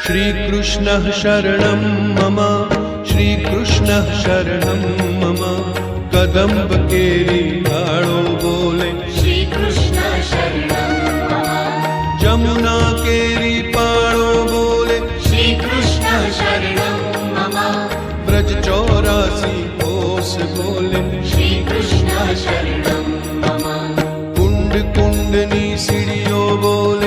श्रीकृष्णः शरणं मम श्रीकृष्णः शरणं मम कदम्ब केरी गाळो बोले श्रीकृष्ण शरणं मम जमुना केरी पाळो बोले श्रीकृष्ण शरणं मम ब्रज 84 कोस बोले श्रीकृष्ण शरणं मम कुंड कुंडनी सीढ़ियों बोले